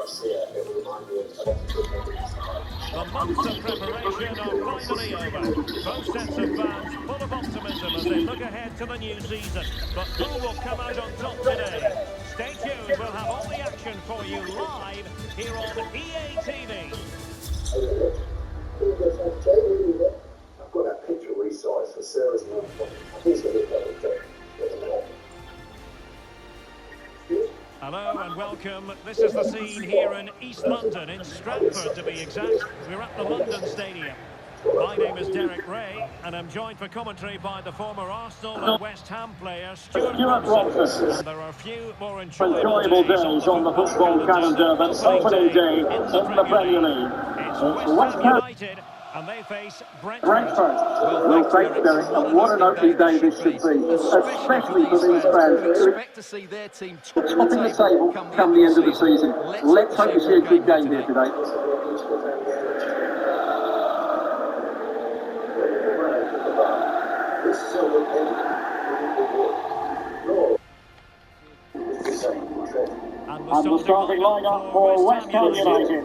The months of preparation are finally over. Both sets of fans full of optimism as they look ahead to the new season. But who will come out on top today? Stay tuned, we'll have all the action for you live here on EA TV. I've got that picture resized for Sarah's mum. I think it's going to be better. Hello and welcome. This is the scene here in East London, in Stratford to be exact. We're at the London Stadium. My name is Derek Ray, and I'm joined for commentary by the former Arsenal and West Ham player Stuart Robson. And there are a few more enjoyable days on the football calendar than opening day in the Premier League. It's West Ham United, and they face Brentford. Well, thanks, Derek. And what an opening day this should be, especially for these fans who expect to see their team topping the table come the end of the season. Let's hope we see a good game here today. And the starting lineup for West Ham United.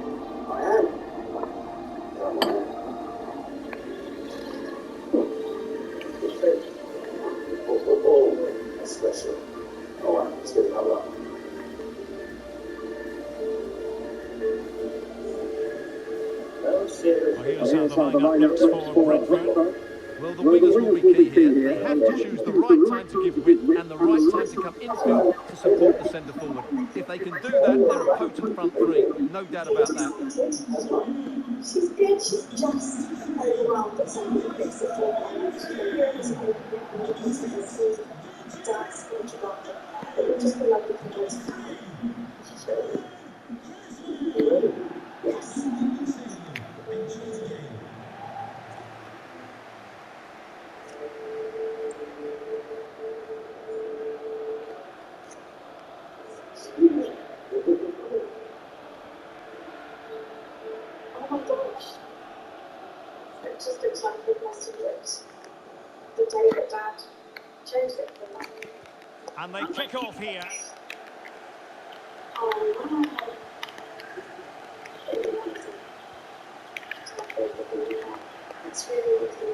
Here's how the lineup looks for Brentford. Well, the wingers will be key here. They have to choose the right time to give width and the right time to come infield to support the centre forward. If they can do that, they're a potent front three. No doubt about that. She's good, she's just overwhelmed at some of the bits of form. She's been very visible in the course of the season. She does want to run. It would just be lovely for her to come. She's really... Yes. Oh my gosh. It just looks like it must have looked the day that Dad changed it for that. And they kick off here. Oh wow. It's really lovely.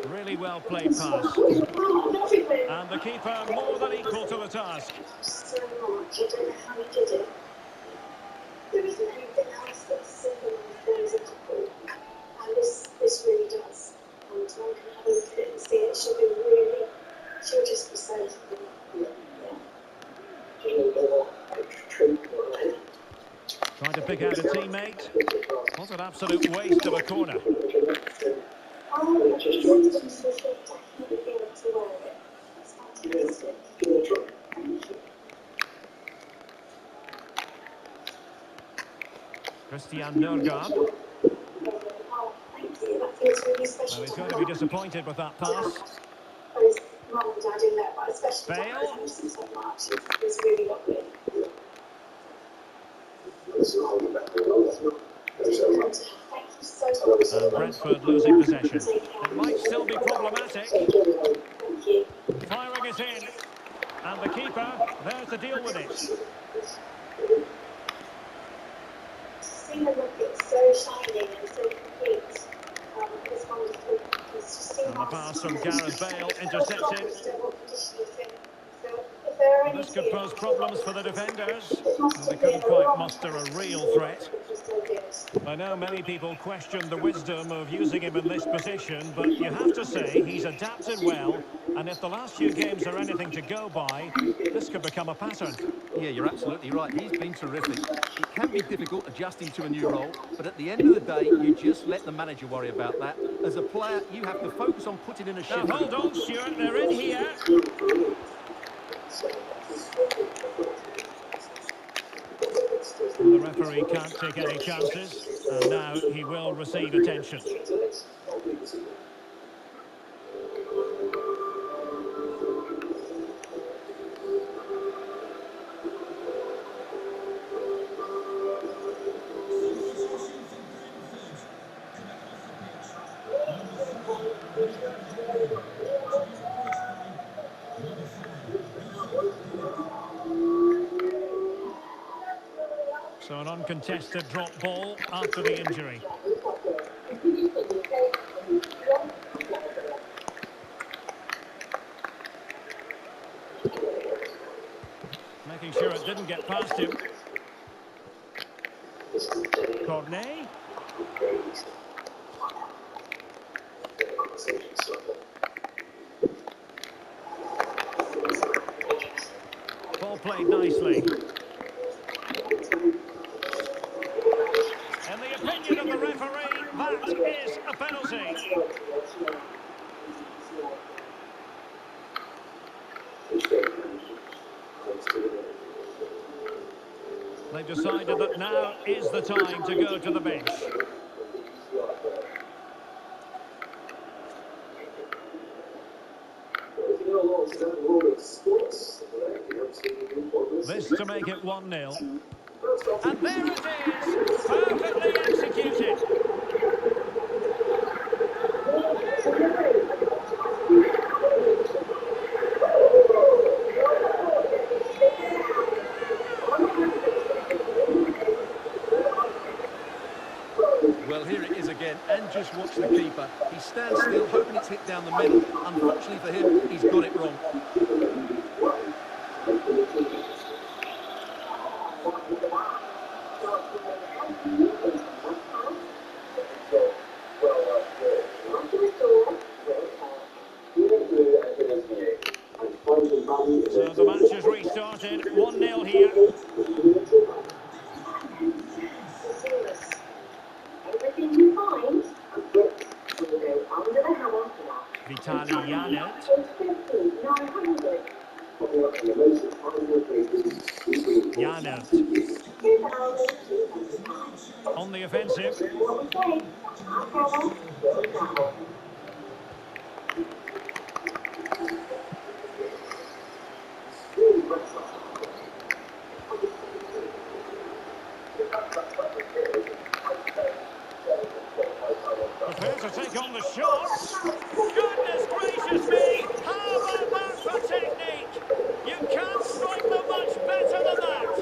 Really well played pass. And the keeper more than equal to the task. So much. I don't know how he did it. There isn't anything else that's simple and goes into ball. And this really does. And one can have a look at it and see it. She'll just be so yeah. Trying to pick out a teammate. What an absolute waste of a corner. Oh, just definitely be able to wear it. That's fantastic. Christian Nørgaard. Oh, thank you. That feels really special. Well, he's going to be disappointed with that pass. Both mum and dad in there, but especially Bale. Dad, because I'm so much. It's really lovely. Thank you so much. And Brentford losing possession. It might still be problematic. Thank you. Firing it in. And the keeper there to deal with it. See the look, it's so shining and so complete. It's wonderful. It's just And the pass from Gareth Bale intercepted. Well, This could pose problems for the defenders. And they couldn't quite muster a real threat. I know many people question the wisdom of using him in this position, but you have to say he's adapted well, and if the last few games are anything to go by, this could become a pattern. Yeah, you're absolutely right. He's been terrific. It can be difficult adjusting to a new role, but at the end of the day, you just let the manager worry about that. As a player, you have to focus on putting in a shift. Now hold on, Stuart, they're in here. The referee can't take any chances, and now he will receive attention. So an uncontested drop ball after the injury. Making sure it didn't get past him. Cornet. Ball played nicely. In the opinion of the referee, that is a penalty. They've decided that now is the time to go to the bench. This to make it 1-0. And there it is! Perfectly executed. Well, here it is again, and just watch the keeper. He stands still, hoping it's hit down the middle. Unfortunately for him, he's got it wrong. So the match has restarted, 1-0 here. Everything you find, will go under the hammer now. Vitaly Janelt. 900. Janelt. On the offensive. What we say, our power, your travel. Prepared to take on the shots. Goodness gracious me! How about that for technique? You can't strike them much better than that.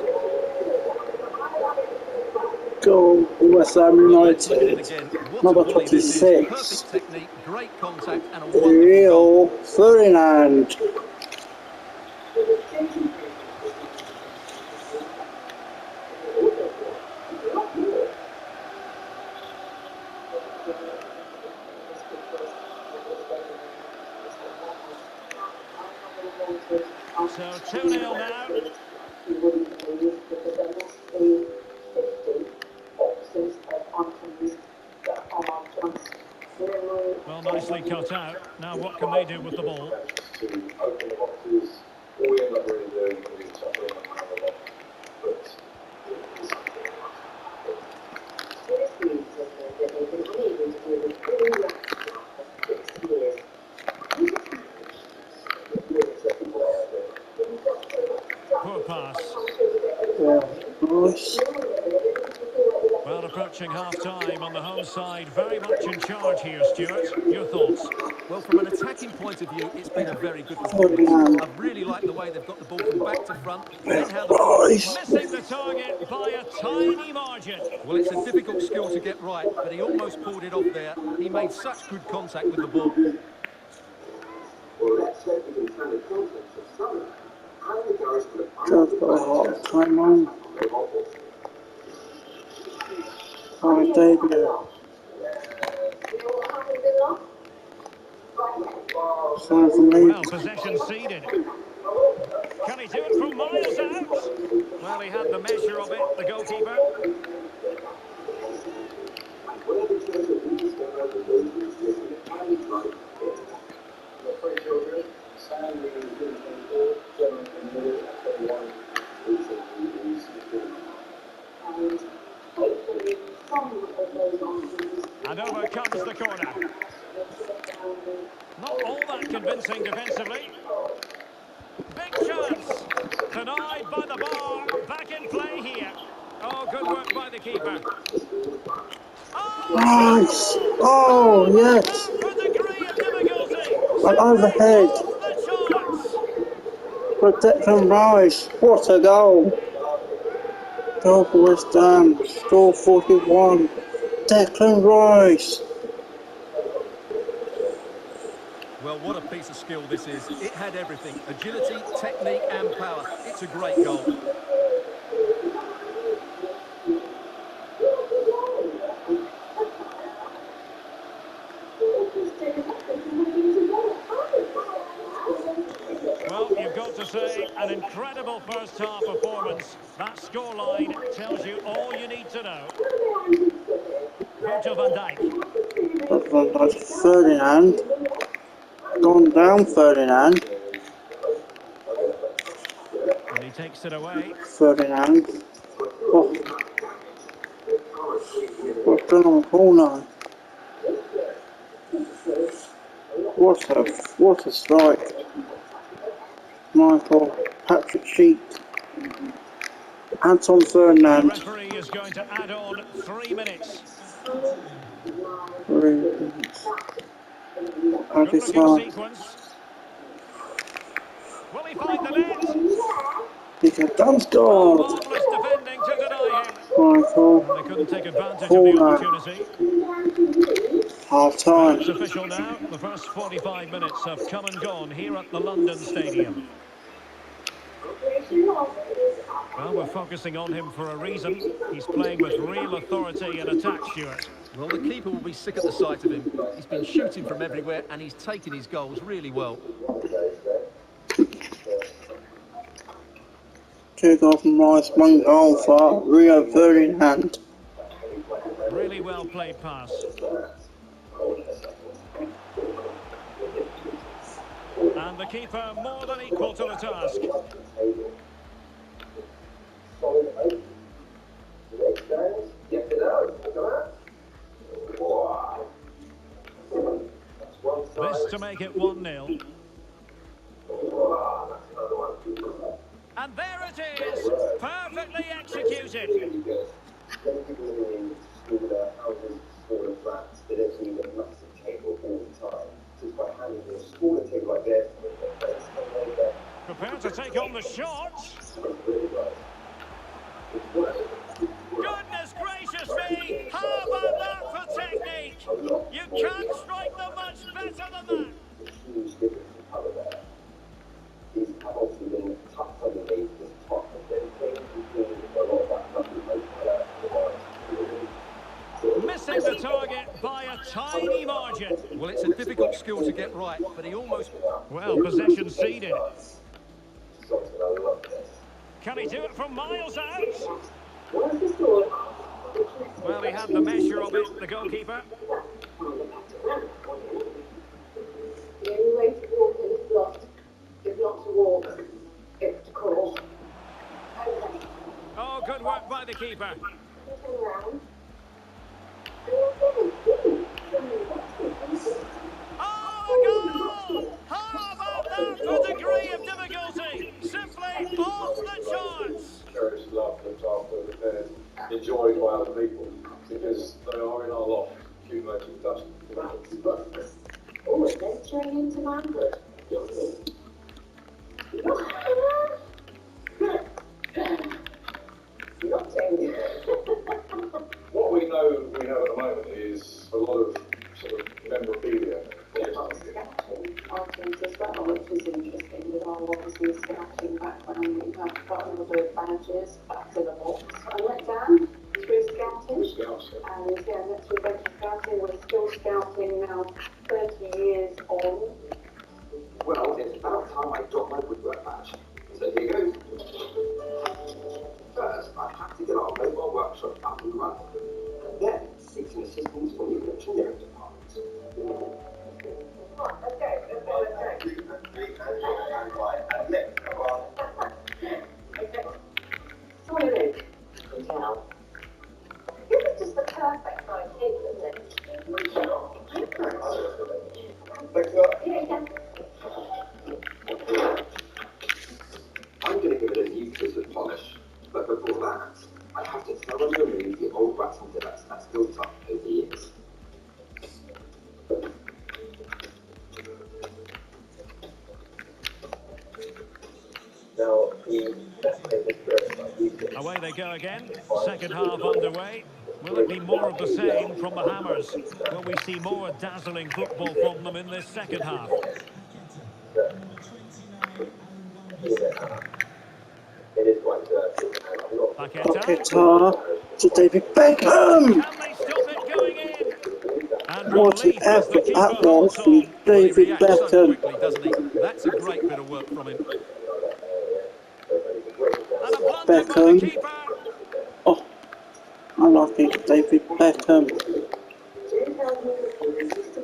Goal, West Ham Let's look at it United. again. What a Number volley this is. 26. Perfect technique, great contact, and a wonderful goal. Rio Ferdinand. So 2-0 now. Well, nicely cut out. Now what can they do with the ball? Poor pass. Yeah, nice. Well, approaching half-time on the home side, very much in charge here, Stuart. Your thoughts? Well, from an attacking point of view, it's been a very good performance. I've really liked the way they've got the ball from back to front, then how the... Missing the target by a tiny margin. Well, it's a difficult skill to get right, but he almost pulled it off there. He made such good contact with the ball. Just got a hot time on. Oh, debut. Time for me. Well, possession ceded. Can he do it from miles out? Well, he had the measure of it, the goalkeeper. And over comes the corner. Not all that convincing defensively. Big chance. Denied by the bar. Back in play here. Oh, good work by the keeper. Nice. Oh, yes. For degree of difficulty. An overhead. Off the charts. Protection Rice. What a goal. Goal for West Ham. Score 41. Declan Rice. Well, what a piece of skill this is. It had everything. Agility, technique and power. It's a great goal. Well, you've got to say, an incredible first-half performance. That scoreline tells you all you need to know. Virgil van Dijk. Van Dijk. Ferdinand. Gone down Ferdinand. And he takes it away. Ferdinand. Oh. What's done on the corner? What a strike. Michael, Patrick Sheik, Anton The Ferdinand. referee is going to add on 3 minutes. Added Good-looking time. sequence. Will he find the net? He's done Oh, scored. marvellous defending to deny him. Michael, And they couldn't take advantage of the corner. opportunity. Half Well, time. it's official now. The first 45 minutes have come and gone here at the London Stadium. Well, we're focusing on him for a reason. He's playing with real authority in attack, Stuart. Well, the keeper will be sick at the sight of him. He's been shooting from everywhere and he's taken his goals really well. Two goals from Rice, 1 goal for Rio Ferdinand. Really well played pass. And the keeper more than equal to the task. This to make it 1-0. And there it is, perfectly executed. Many people in smaller houses, smaller flats, they don't need a massive table all the time. So it's quite handy with a smaller table like this. Prepared to take on the shot. Goodness gracious me! How about that for technique? You can't strike them much better than that. Huge difference in colour there. These have obviously been tough underneath this top of them. A lot of that lovely colour. Missing the target by a tiny margin. Well, it's a difficult skill to get right, but he almost... Well, possession ceded. Something I love this. Can he do it from miles out? Well, he had the measure of it, the goalkeeper. The only way to walk in this lot is not to walk, it's to crawl. Okay. Oh, good work by the keeper. Turn around. Oh, goal! How about that for degree of difficulty? Simply off the charts. Cherished, loved, looked after, repaired, enjoyed by other people, because they are in our lot, accumulating dust. Oh, venturing into manhood. Nothing. What we know we have at the moment is a lot of sort of memorabilia. Items as well, which is interesting with our obviously scouting background. We have got a number of badges back in the box. I went down through scouting, and yeah, next we went to scouting. We're still scouting now, 30 years on. Well, it's about time I got my woodwork badge. So here goes. First, I have to get our mobile workshop up and running. And then, seeking assistance from the engineering department. Right, let's go. So what do you think? Now, this is just the perfect size table, isn't it? Thanks a lot. Yeah. I'm going to give it a new coat of polish, but before that, I have to thoroughly remove the old rats and divots that's built up over the years. Now, the best way to do it away they go again. Second half underway. Will it be more of the same from the Hammers? Will we see more dazzling football from them in this second half? Paqueta. Paqueta to David Beckham. Can they stop it going in? And What an relief as the effort keeper that was holds from on. Well, he David reacts so Beckham. quickly, doesn't he? That's a great bit of work from him. And a blunder by the Beckham. keeper. Oh, unlucky David Beckham.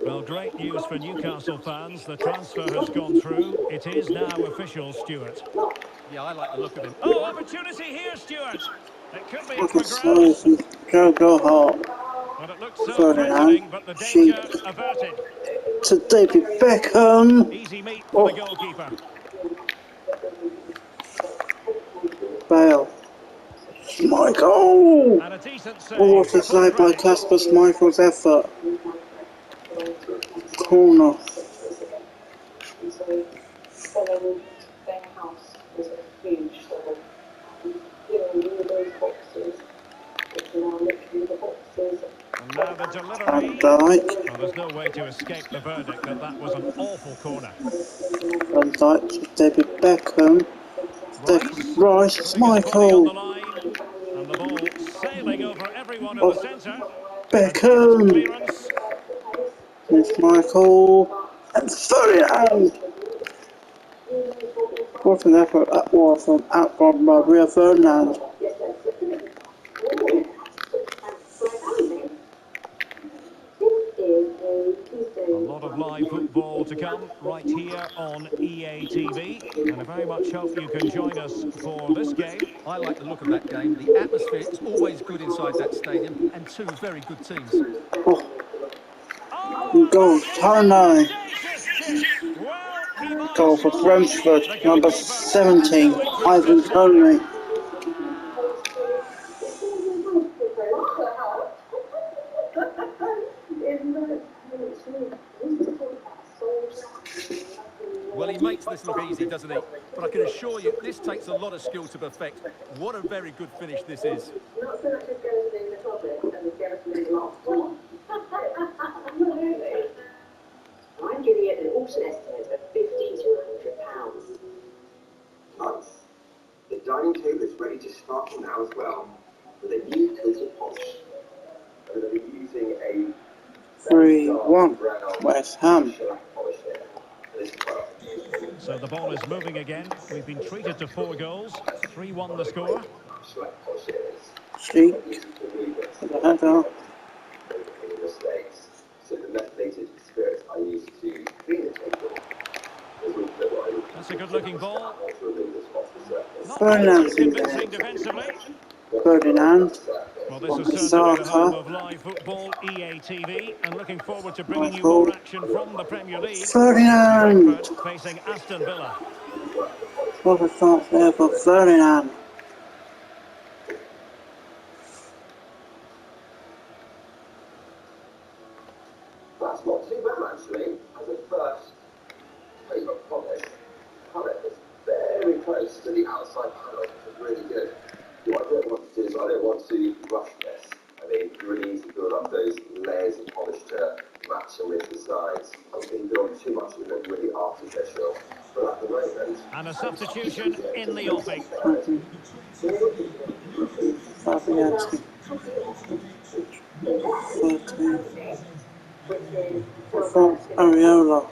Well, great news for Newcastle fans. The transfer has gone through. It is now official, Stuart. Yeah, I like the look of him. Oh, opportunity here, Stuart. It could be up What for a size grabs. and go hard. Well, it looks so Ferdinand. threatening, but the Sheep danger averted. to David Beckham. Easy meat for the Oh, goalkeeper. Bale. Michael! And a decent Oh, save. what a Full save by credit. Kasper Michael's effort. Corner. Selling their house was a huge sort of, all those boxes, which are now literally the boxes. And now the Van delivery. Dijk. Well, there's no way to escape the verdict that that was an awful corner. Van Dijk to David Beckham. Declan Rice. Putting his body on the Michael. line. And the ball sailing over everyone in the Of centre. A deft Beckham. clearance. It's Michael. And Ferdinand. What an effort that was from outbound by Rio Ferdinand. A lot of live football to come right here on EA TV. And I very much hope you can join us for this game. I like the look of that game. The atmosphere is always good inside that stadium, and two very good teams. Oh, Oh, goal, Tony. audacious chip. Well, he might Goal for strike. Brentford, The number goalkeeper 17, no interest Ivan this time. Toney. Well, he makes this look easy, doesn't he? But I can assure you, this takes a lot of skill to perfect. What a very good finish this is. Not so much as going in the closet and get us in the last one. Absolutely. I'm giving it an auction estimate of £50 to £100. Nice. The dining table is ready to start now as well, with a new coat of polish. I'm going to be using a 3-1, West Ham. shellac polish here. This is well. So the ball is moving again. We've been treated to 4 goals. 3-1 the score. Shellac polish here is Sheep used to remove it to the header. in mistakes. So the methylated spirit I use to clean the table is also what I would That's a good-looking ball. to remove this off the surface. Not Ferdinand's always in convincing there. defensively. Ferdinand. Well, this is certainly the home Saka. of live football, EA TV, and looking forward to bringing you Michael. more action from the Premier League. Ferdinand. Brentford facing Aston Villa. What a chance there for Ferdinand. That's not too bad actually. As a first paper polish, palette is very close to the outside panel, which is really good. What I don't want to do is I don't want to rush this. I mean, you really need to build up those layers of polish to match them with the sides. I think building too much of it really artificial. But at the moment, And a substitution in the offing. Fabianski. 13. From Ariola.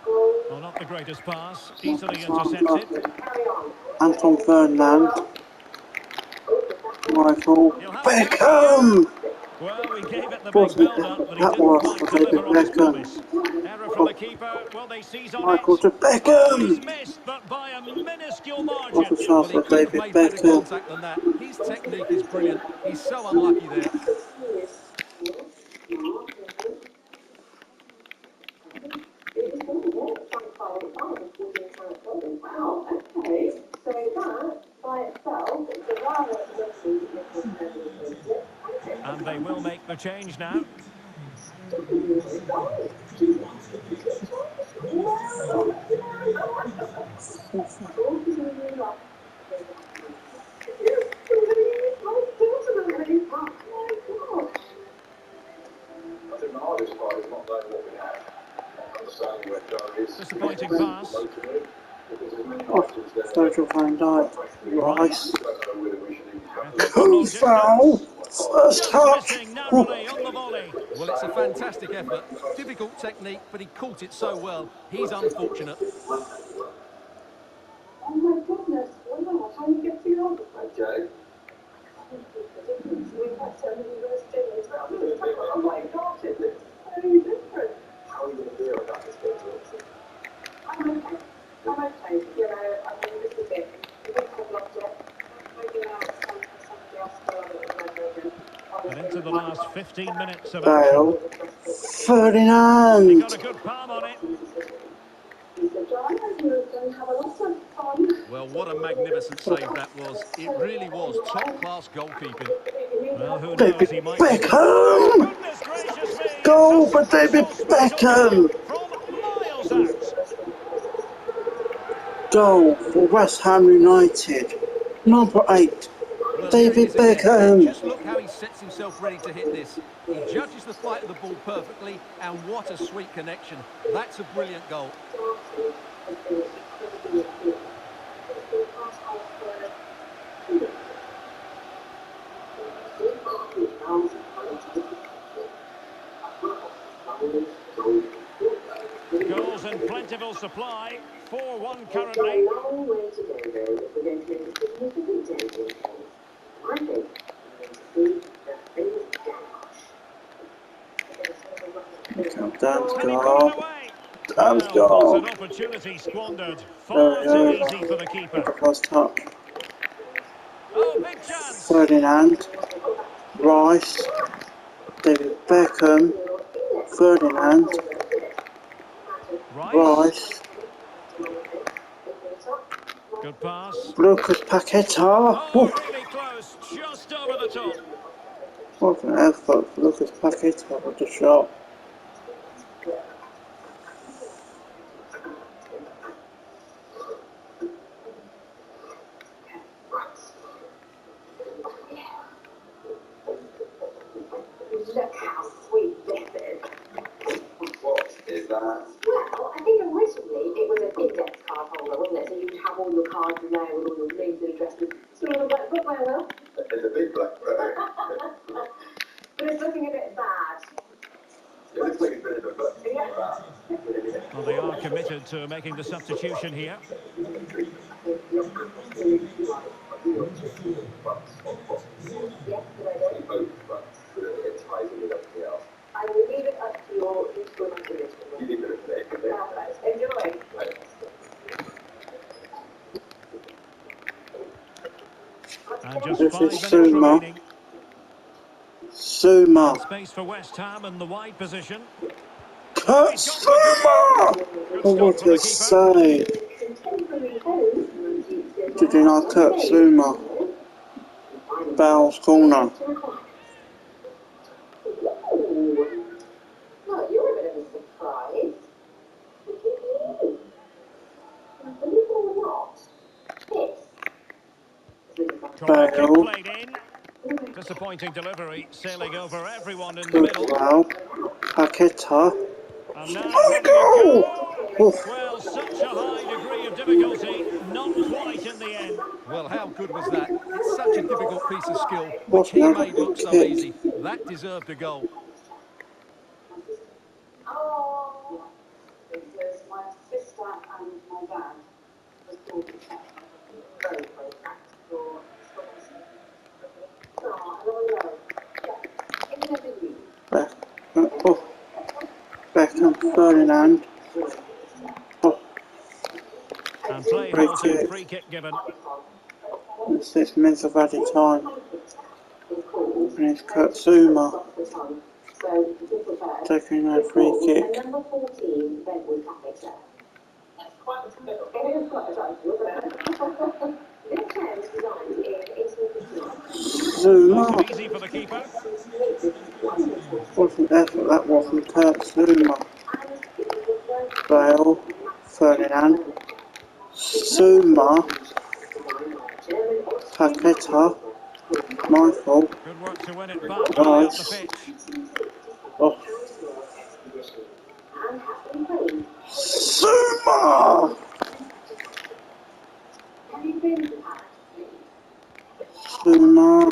Well, not the greatest pass. Easily intercepted. Anton Ferdinand. Michael He'll have a go Beckham. Well, we gave it the big Wasn't it? build-up, but he That didn't was quite for David deliver on his Beckham. promise. Error from the keeper. Will they seize on Michael it? to Oh, he's Beckham. missed, but by a minuscule What margin. a chance Well, he for couldn't have David made better Beckham. contact than that. His technique is brilliant. He's so unlucky there. Wow, okay. So that by itself is a rather lovely little And they will make the change now. I think the hardest part is not knowing what we have, not understanding where Joe is. Disappointing pass. Oh, Virgil van Dijk. Rice. Long Foul. distance. First Just touch. missing narrowly on the volley. Well, it's a fantastic effort. Difficult technique, but he caught it so well. He's unfortunate. Oh my goodness, wow, how are you getting on? Okay. We've had so many worse days. Oh my gosh, it looks so different. How are you going to deal with that this game? I'm okay. I'm okay. You know, I mean, this is it. We wouldn't have loved it. Maybe now it's time for somebody else to love it again. And into the last 15 minutes of Bale. action. He Ferdinand. got a good palm on it. Well, what a magnificent save that was. It really was top-class goalkeeping. Well, who knows? David He might be... Beckham. Oh, goodness gracious me! Goal It's a for David special Beckham. goal from miles out. Goal for West Ham United. Number 8. Well, here it David is again. Beckham. Just look how he sets himself ready to hit this. He judges the flight of the ball perfectly, and what a sweet connection. That's a brilliant goal. Goals in plentiful supply. 4-1 currently. Long way to go, though, if we're going to make a significant dent in things. I think we're going to see the famous dash. Dan's Can he put it goal. away? Dan's Well, goal. what an opportunity squandered. Far too easy for the keeper. First touch. Oh, big chance. Ferdinand. Rice. David Beckham. Ferdinand. Rice. Good pass. Lucas Paqueta. Oh, really close. Just over the top. What an effort for Lucas Paqueta with the shot. Look how sweet this is. What is that? Well, I think originally it was an index card holder, wasn't it? So you'd have all your cards in there with all your names and addresses. Sort of like bookmail. It's a big black bag. But it's looking a bit bad. It looks like it's been in a book. Well, they are committed to making the substitution here. I will leave it up to your useful imagination. You leave it today, okay? Enjoy. And just This 5 is minutes Zuma. remaining. Zuma. Space for West Ham in the wide position. Kurt Zuma! Good Oh, stop what from the a keeper. save. Did you not Kurt Zuma? Bale's corner. Well, you're a bit of a surprise. Believe it or not, Corner kick Bale. played in. Disappointing delivery, sailing over everyone in the Good middle. foul. Paqueta. And now Oh, having a no! go. Well, such a high degree of difficulty, not quite in the end. Well, how good was that? It's such a difficult piece of skill, What which he an made look so kick. easy. That deserved a goal. oh, because my sister and my dad was called to check. Very, very practical. Oh, hello. Yeah, it's never you. Oh. Beckham. Ferdinand. Oh, And play Free halted, kick. free kick given. 6 minutes of added time. And it's Kurt Zuma taking a free kick. Number 14, Benwood Cafe. That's quite a bit. It is quite a time, isn't it? This chair was designed in 1859. Zuma. Makes it easy for the keeper. Wasn't effort, that wasn't Kurt Zuma. Bale, Ferdinand, Zuma, Paqueta, Michael, Good work to win it back high up the Rice, pitch. oh, Zuma! Zuma,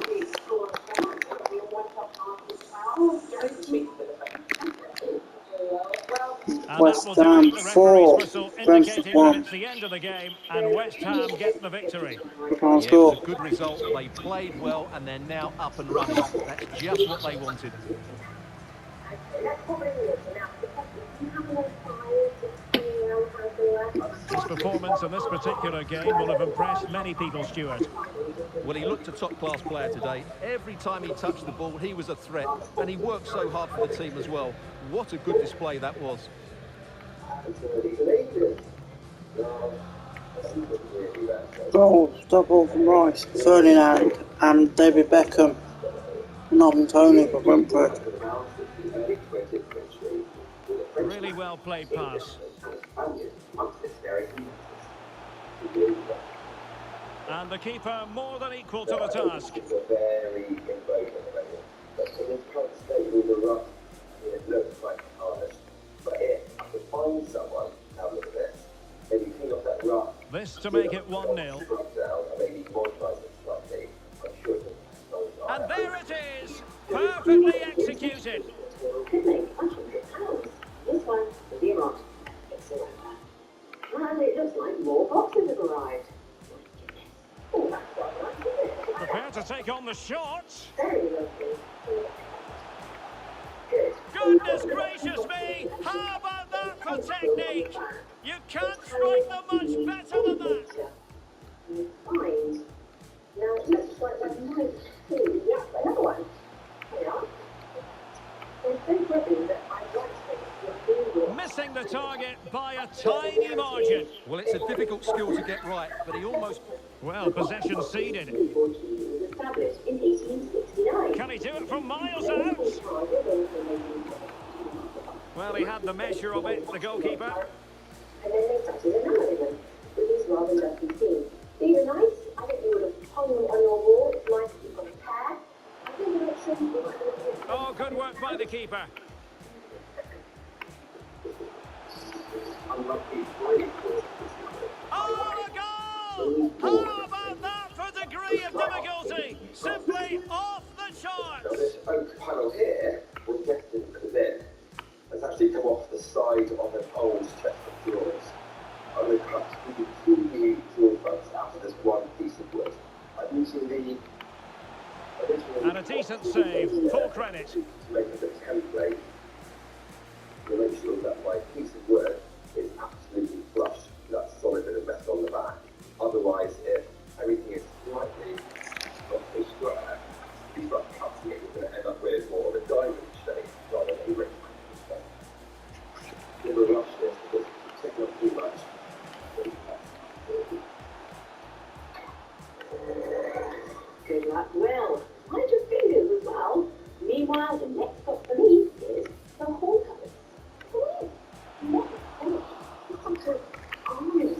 And that West will do Ham it. The referee's 4, whistle Brentford indicating that 1. it's the end of the game and West Ham get the victory. Can't Yeah, it was score. a good result. They played well and they're now up and running. That's just what they wanted. His performance in this particular game will have impressed many people, Stuart. Well, he looked a top-class player today. Every time he touched the ball, he was a threat. And he worked so hard for the team as well. What a good display that was. Goals, double from Rice, Ferdinand and David Beckham. Not Tony for Brentford. Really well played pass. And the keeper more than equal to the task. It's a very invoke at the moment. But in this current state with the rush, it looks like hardest. But if I could find someone, have a look at this, maybe clean off that rush. This to make it 1-0. And there it is, perfectly executed. This one is the amount. And it looks like more boxes have arrived. Oh, that's quite nice, isn't it? Prepare to take on the shots. Very lovely. Good. Goodness gracious me! How about that for technique? You can't strike them much better than that. Fine. Now it looks like that might be, yeah, another one. Here we are. It's so pretty that I'd like to think Missing the target by a tiny margin. Well, it's a difficult skill to get right, but he almost... Well, possession ceded. established in 1869. Can he do it from miles out? Well, he had the measure of it, the goalkeeper. And then they started another one, which is rather just seen. These are nice. I think you would have hung them on your wall. It's nice that you've got a pair. I think the next one you might have. Oh, good work by the keeper. Oh, a goal! How about that for degree of difficulty? Simply off the Now charts. this oak panel here was destined for the bin. It's actually come off the side of an old chest of drawers. I'm going to cut two new drawer fronts out of this one piece of wood. I'm using the original... And a decent save, full credit. To make a template to make sure that my piece of wood is absolutely flush with that solid bit of metal on the back. Otherwise, if everything is slightly not so square, you start cutting it, you're going to end up with more of a diamond shape rather than a rectangle shape. Never rush this because it's taking up too much. Good luck. Well, mind your fingers as well. Meanwhile, the next stop for me is the hall cupboard. Come in. What? Oh, come to arms.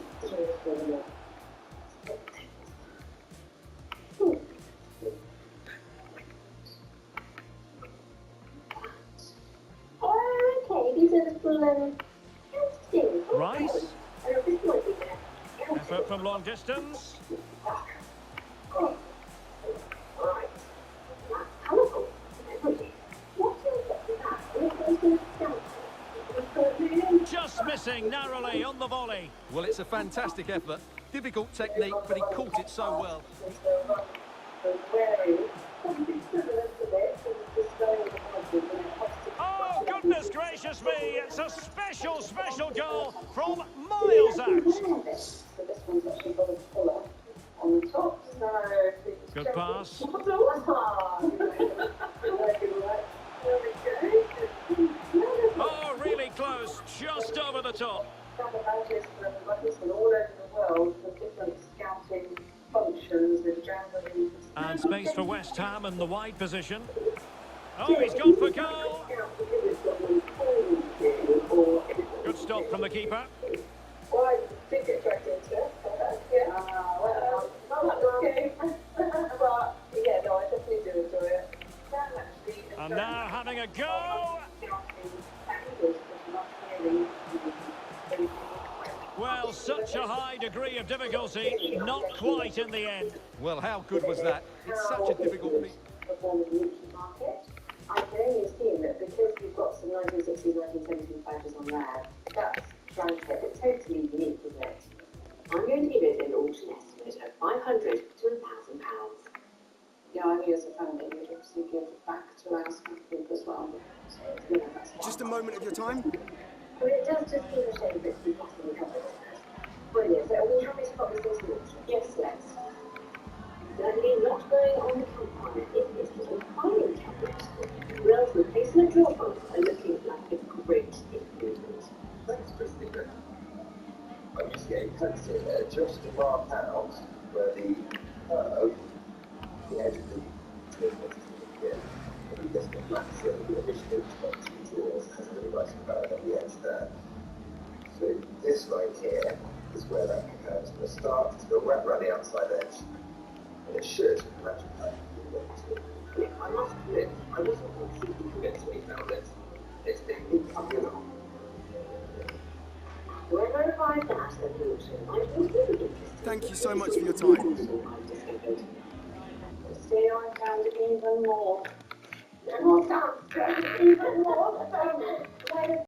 Okay, these are little things. Rice. This might be there. Effort from long distance. Oh. Right. That's colourful. What's that? Just missing narrowly on the volley. Well, it's a fantastic effort. Difficult technique, but he caught it so well. Oh, goodness gracious me. It's a special, special goal from miles out. Good pass. Oh, really close. Just over the top. And space for West Ham in the wide position. Oh, he's gone for goal. Good stop from the keeper. Well, I did get dragged into it. Yeah. Okay. But, yeah, no, I definitely do enjoy it. And now having a go. Well, such a high degree of difficulty, not quite in the end. Well, how good was that? It's such a difficult piece. I can only assume that because you've got some 1960s, 1970s badges on there, that's trying to get it totally unique, isn't it? I'm going to give it an auction estimate of £500 to £1,000. Yeah, I mean, as a family, we'd obviously give back to our school group as well. So, you know, that's Just a moment of your time. I mean, it does just seem a shame that we possibly covered it. Brilliant. So, are we happy to put this into auction? Yes, let's. Certainly not going on the campfire if this is a filing cabinet. Will's replacement drawer funds are looking like a great improvement. Thanks, Christina. I'm just getting close here, just to mark out where the edge of the yeah, we just get black so the initiative drawers has a really nice curve at the edge there. So this right here is where that curve is going to start. It's going to wrap around the outside edge. And it should match that. I must admit, I wasn't completely convinced when he found it. It's been communal. When I arrived at the auction, I was really interested. Thank you so much for your time. Stay on found even more. Then we'll start even more.